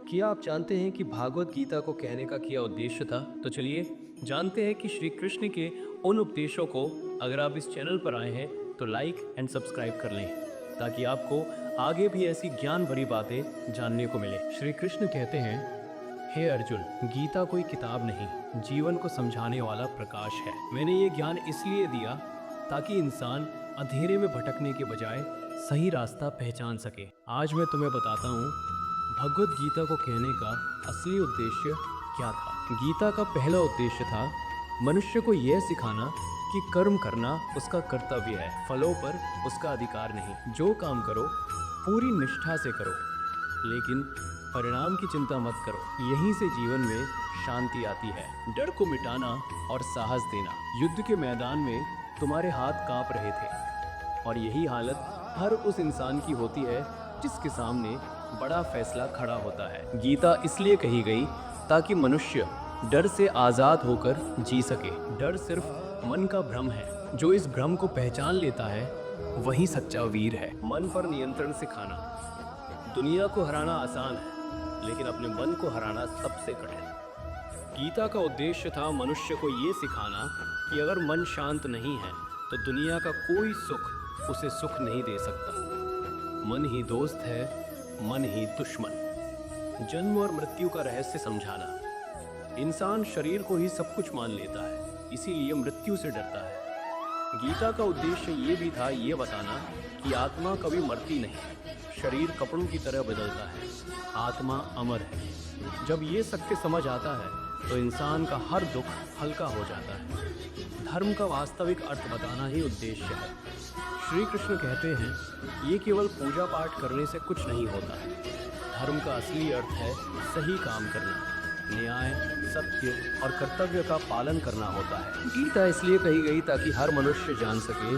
क्या आप जानते हैं कि भागवत गीता को कहने का क्या उद्देश्य था? तो चलिए जानते हैं कि श्री कृष्ण के उन उपदेशों को। अगर आप इस चैनल पर आए हैं तो लाइक एंड सब्सक्राइब कर लें ताकि आपको आगे भी ऐसी ज्ञान भरी बातें जानने को मिले। श्री कृष्ण कहते हैं, हे अर्जुन, गीता कोई किताब नहीं, जीवन को समझाने वाला प्रकाश है। मैंने ये ज्ञान इसलिए दिया ताकि इंसान अंधेरे में भटकने के बजाय सही रास्ता पहचान सके। आज मैं तुम्हें बताता हूँ भगवत गीता को कहने का असली उद्देश्य क्या था। गीता का पहला उद्देश्य था मनुष्य को यह सिखाना कि कर्म करना उसका कर्तव्य है, फलों पर उसका अधिकार नहीं। जो काम करो पूरी निष्ठा से करो, लेकिन परिणाम की चिंता मत करो। यहीं से जीवन में शांति आती है। डर को मिटाना और साहस देना। युद्ध के मैदान में तुम्हारे हाथ कांप रहे थे और यही हालत हर उस इंसान की होती है जिसके सामने बड़ा फैसला खड़ा होता है। गीता इसलिए कही गई ताकि मनुष्य डर से आज़ाद होकर जी सके। डर सिर्फ मन का भ्रम है। जो इस भ्रम को पहचान लेता है वही सच्चा वीर है। मन पर नियंत्रण सिखाना। दुनिया को हराना आसान है, लेकिन अपने मन को हराना सबसे कठिन। गीता का उद्देश्य था मनुष्य को ये सिखाना कि अगर मन शांत नहीं है तो दुनिया का कोई सुख उसे सुख नहीं दे सकता। मन ही दोस्त है, मन ही दुश्मन। जन्म और मृत्यु का रहस्य समझाना। इंसान शरीर को ही सब कुछ मान लेता है, इसीलिए मृत्यु से डरता है। गीता का उद्देश्य ये भी था ये बताना कि आत्मा कभी मरती नहीं, शरीर कपड़ों की तरह बदलता है, आत्मा अमर है। जब ये सत्य समझ आता है तो इंसान का हर दुख हल्का हो जाता है। धर्म का वास्तविक अर्थ बताना ही उद्देश्य है। श्री कृष्ण कहते हैं, ये केवल पूजा पाठ करने से कुछ नहीं होता। धर्म का असली अर्थ है सही काम करना, न्याय, सत्य और कर्तव्य का पालन करना होता है। गीता इसलिए कही गई ताकि हर मनुष्य जान सके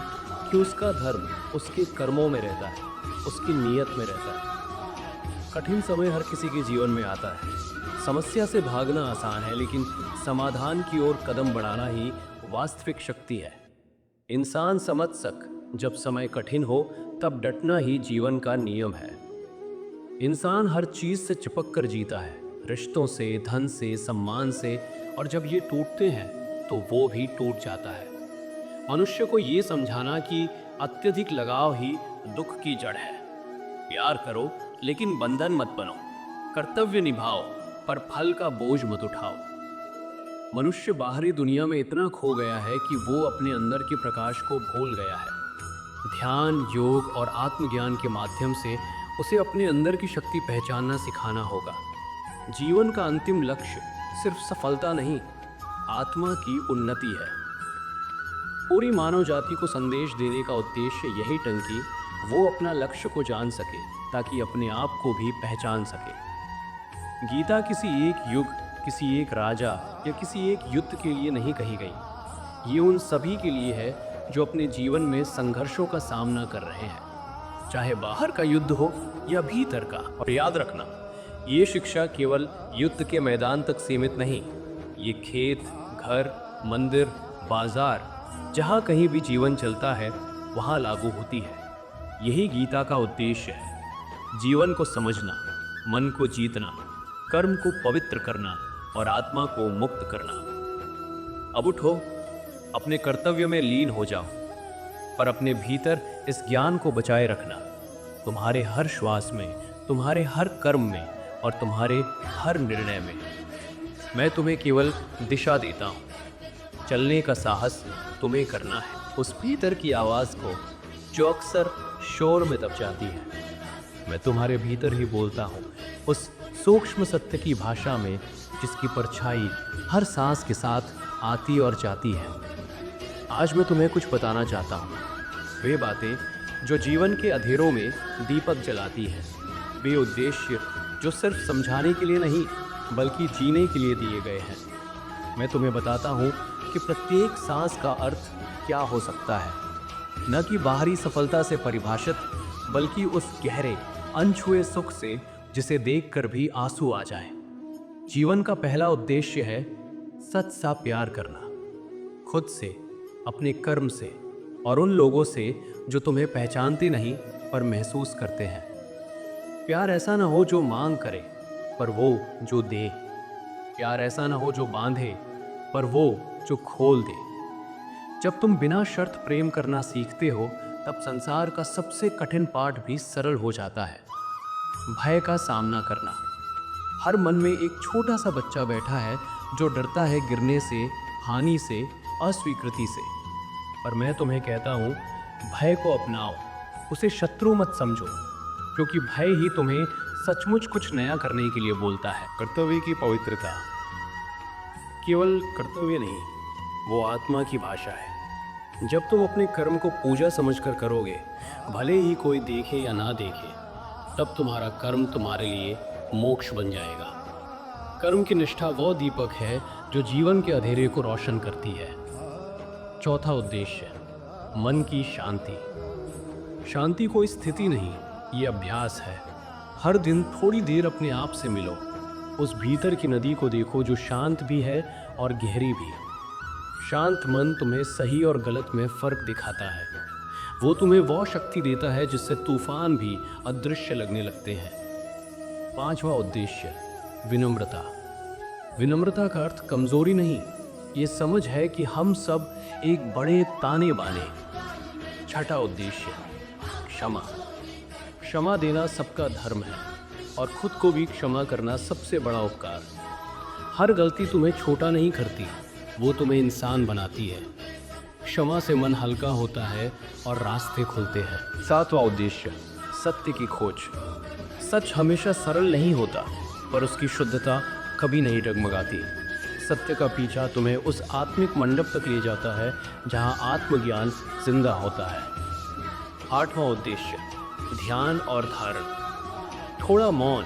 कि उसका धर्म उसके कर्मों में रहता है, उसकी नीयत में रहता है। कठिन समय हर किसी के जीवन में आता है। समस्या से भागना आसान है, लेकिन समाधान की ओर कदम बढ़ाना ही वास्तविक शक्ति है। इंसान समझ सक जब समय कठिन हो तब डटना ही जीवन का नियम है। इंसान हर चीज से चिपक कर जीता है, रिश्तों से, धन से, सम्मान से, और जब ये टूटते हैं तो वो भी टूट जाता है। मनुष्य को ये समझाना कि अत्यधिक लगाव ही दुख की जड़ है। प्यार करो लेकिन बंधन मत बनो। कर्तव्य निभाओ पर फल का बोझ मत उठाओ। मनुष्य बाहरी दुनिया में इतना खो गया है कि वो अपने अंदर के प्रकाश को भूल गया है। ध्यान, योग और आत्मज्ञान के माध्यम से उसे अपने अंदर की शक्ति पहचानना सिखाना होगा। जीवन का अंतिम लक्ष्य सिर्फ सफलता नहीं, आत्मा की उन्नति है। पूरी मानव जाति को संदेश देने का उद्देश्य यही टंकी वो अपना लक्ष्य को जान सके ताकि अपने आप को भी पहचान सके। गीता किसी एक युग, किसी एक राजा या किसी एक युद्ध के लिए नहीं कही गई। ये उन सभी के लिए है जो अपने जीवन में संघर्षों का सामना कर रहे हैं, चाहे बाहर का युद्ध हो या भीतर का। और याद रखना, ये शिक्षा केवल युद्ध के मैदान तक सीमित नहीं। ये खेत, घर, मंदिर, बाजार, जहाँ कहीं भी जीवन चलता है वहाँ लागू होती है। यही गीता का उद्देश्य है। जीवन को समझना, मन को जीतना, कर्म को पवित्र करना और आत्मा को मुक्त करना। अब उठो, अपने कर्तव्य में लीन हो जाओ, पर अपने भीतर इस ज्ञान को बचाए रखना। तुम्हारे हर श्वास में, तुम्हारे हर कर्म में और तुम्हारे हर निर्णय में। मैं तुम्हें केवल दिशा देता हूँ, चलने का साहस तुम्हें करना है। उस भीतर की आवाज़ को जो अक्सर शोर में दब जाती है, मैं तुम्हारे भीतर ही बोलता हूँ, उस सूक्ष्म सत्य की भाषा में जिसकी परछाई हर सांस के साथ आती और जाती है। आज मैं तुम्हें कुछ बताना चाहता हूँ, वे बातें जो जीवन के अंधेरों में दीपक जलाती हैं, वे उद्देश्य जो सिर्फ समझाने के लिए नहीं बल्कि जीने के लिए दिए गए हैं। मैं तुम्हें बताता हूँ कि प्रत्येक सांस का अर्थ क्या हो सकता है, न कि बाहरी सफलता से परिभाषित, बल्कि उस गहरे अनछुए सुख से जिसे देखकर भी आंसू आ जाए। जीवन का पहला उद्देश्य है सच सा प्यार करना, खुद से, अपने कर्म से और उन लोगों से जो तुम्हें पहचानते नहीं पर महसूस करते हैं। प्यार ऐसा ना हो जो मांग करे, पर वो जो दे। प्यार ऐसा ना हो जो बांधे, पर वो जो खोल दे। जब तुम बिना शर्त प्रेम करना सीखते हो, तब संसार का सबसे कठिन पाठ भी सरल हो जाता है। भय का सामना करना। हर मन में एक छोटा सा बच्चा बैठा है जो डरता है गिरने से, हानि से, अस्वीकृति से। पर मैं तुम्हें कहता हूँ, भय को अपनाओ, उसे शत्रु मत समझो, क्योंकि भय ही तुम्हें सचमुच कुछ नया करने के लिए बोलता है। कर्तव्य की पवित्रता। केवल कर्तव्य नहीं, वो आत्मा की भाषा है। जब तुम अपने कर्म को पूजा समझकर करोगे, भले ही कोई देखे या ना देखे, तब तुम्हारा कर्म तुम्हारे लिए मोक्ष बन जाएगा। कर्म की निष्ठा वो दीपक है जो जीवन के अंधेरे को रोशन करती है। चौथा उद्देश्य, मन की शांति। शांति कोई स्थिति नहीं, ये अभ्यास है। हर दिन थोड़ी देर अपने आप से मिलो, उस भीतर की नदी को देखो जो शांत भी है और गहरी भी। शांत मन तुम्हें सही और गलत में फर्क दिखाता है। वो तुम्हें वो शक्ति देता है जिससे तूफान भी अदृश्य लगने लगते हैं। पांचवा उद्देश्य, विनम्रता। विनम्रता का अर्थ कमजोरी नहीं, ये समझ है कि हम सब एक बड़े ताने बाने। छठा उद्देश्य, क्षमा। क्षमा देना सबका धर्म है और खुद को भी क्षमा करना सबसे बड़ा उपकार। हर गलती तुम्हें छोटा नहीं करती, वो तुम्हें इंसान बनाती है। क्षमा से मन हल्का होता है और रास्ते खुलते हैं। सातवां उद्देश्य, सत्य की खोज। सच हमेशा सरल नहीं होता, पर उसकी शुद्धता कभी नहीं डगमगाती। सत्य का पीछा तुम्हें उस आत्मिक मंडप तक ले जाता है जहां आत्मज्ञान जिंदा होता है। आठवां उद्देश्य, ध्यान और धारण। थोड़ा मौन,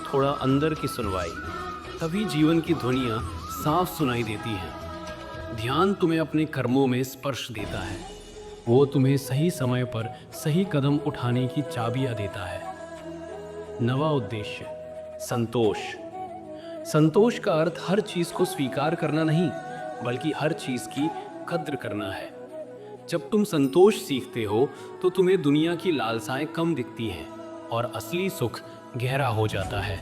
थोड़ा अंदर की सुनवाई, तभी जीवन की ध्वनियाँ साफ सुनाई देती हैं। ध्यान तुम्हें अपने कर्मों में स्पर्श देता है, वो तुम्हें सही समय पर सही कदम उठाने की चाबियाँ देता है। नवा उद्देश्य, संतोष। संतोष का अर्थ हर चीज़ को स्वीकार करना नहीं, बल्कि हर चीज़ की कद्र करना है। जब तुम संतोष सीखते हो तो तुम्हें दुनिया की लालसाएं कम दिखती हैं और असली सुख गहरा हो जाता है।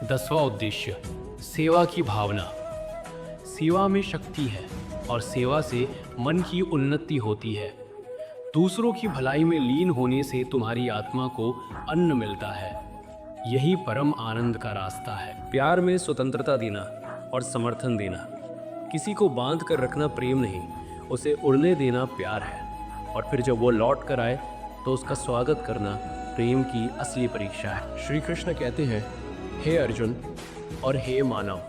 10वां उद्देश्य, सेवा की भावना। सेवा में शक्ति है और सेवा से मन की उन्नति होती है। दूसरों की भलाई में लीन होने से तुम्हारी आत्मा को अन्न मिलता है। यही परम आनंद का रास्ता है। प्यार में स्वतंत्रता देना और समर्थन देना। किसी को बांध कर रखना प्रेम नहीं, उसे उड़ने देना प्यार है। और फिर जब वो लौट कर आए तो उसका स्वागत करना प्रेम की असली परीक्षा है। श्री कृष्ण कहते हैं, हे अर्जुन और हे मानव,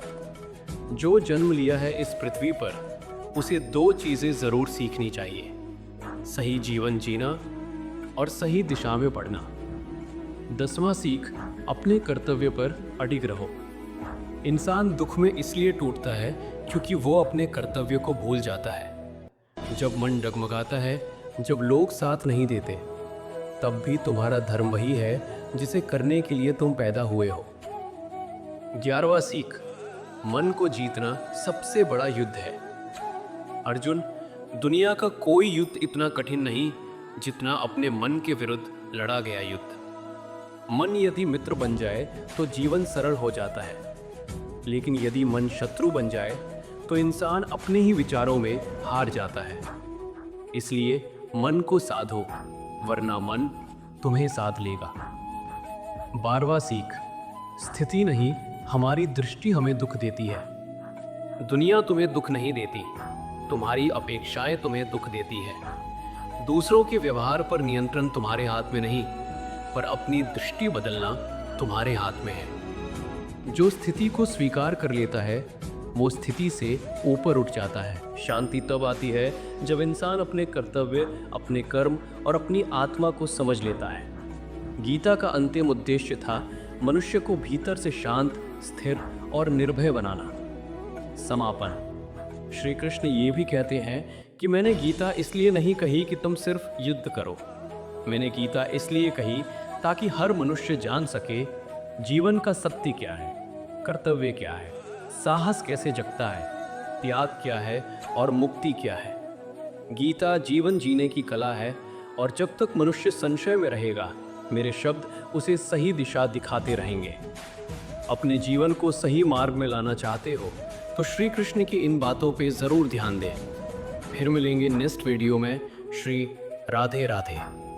जो जन्म लिया है इस पृथ्वी पर, उसे 2 चीज़ें ज़रूर सीखनी चाहिए, सही जीवन जीना और सही दिशा में पढ़ना। 10वां सीख, अपने कर्तव्य पर अडिग रहो। इंसान दुख में इसलिए टूटता है क्योंकि वो अपने कर्तव्य को भूल जाता है। जब मन डगमगाता है, जब लोग साथ नहीं देते, तब भी तुम्हारा धर्म वही है जिसे करने के लिए तुम पैदा हुए हो। 11वां सीख, मन को जीतना सबसे बड़ा युद्ध है। अर्जुन, दुनिया का कोई युद्ध इतना कठिन नहीं जितना अपने मन के विरुद्ध लड़ा गया युद्ध। मन यदि मित्र बन जाए तो जीवन सरल हो जाता है, लेकिन यदि मन शत्रु बन जाए तो इंसान अपने ही विचारों में हार जाता है। इसलिए मन को साधो, वरना मन तुम्हें साध लेगा। 12वां सीख, स्थिति नहीं, हमारी दृष्टि हमें दुख देती है। दुनिया तुम्हें दुख नहीं देती, तुम्हारी अपेक्षाएं तुम्हें दुख देती है। दूसरों के व्यवहार पर नियंत्रण तुम्हारे हाथ में नहीं, पर अपनी दृष्टि बदलना तुम्हारे हाथ में है। जो स्थिति को स्वीकार कर लेता है वो स्थिति से ऊपर उठ जाता है। शांति तब आती है जब इंसान अपने कर्तव्य, अपने कर्म और अपनी आत्मा को समझ लेता है। गीता का अंतिम उद्देश्य था मनुष्य को भीतर से शांत, स्थिर और निर्भय बनाना। समापन। श्री कृष्ण ये भी कहते हैं कि मैंने गीता इसलिए नहीं कही कि तुम सिर्फ युद्ध करो। मैंने गीता इसलिए कही ताकि हर मनुष्य जान सके जीवन का सत्य क्या है, कर्तव्य क्या है, साहस कैसे जगता है, त्याग क्या है और मुक्ति क्या है। गीता जीवन जीने की कला है और जब तक मनुष्य संशय में रहेगा, मेरे शब्द उसे सही दिशा दिखाते रहेंगे। अपने जीवन को सही मार्ग में लाना चाहते हो तो श्री कृष्ण की इन बातों पे ज़रूर ध्यान दें। फिर मिलेंगे नेक्स्ट वीडियो में। श्री राधे राधे।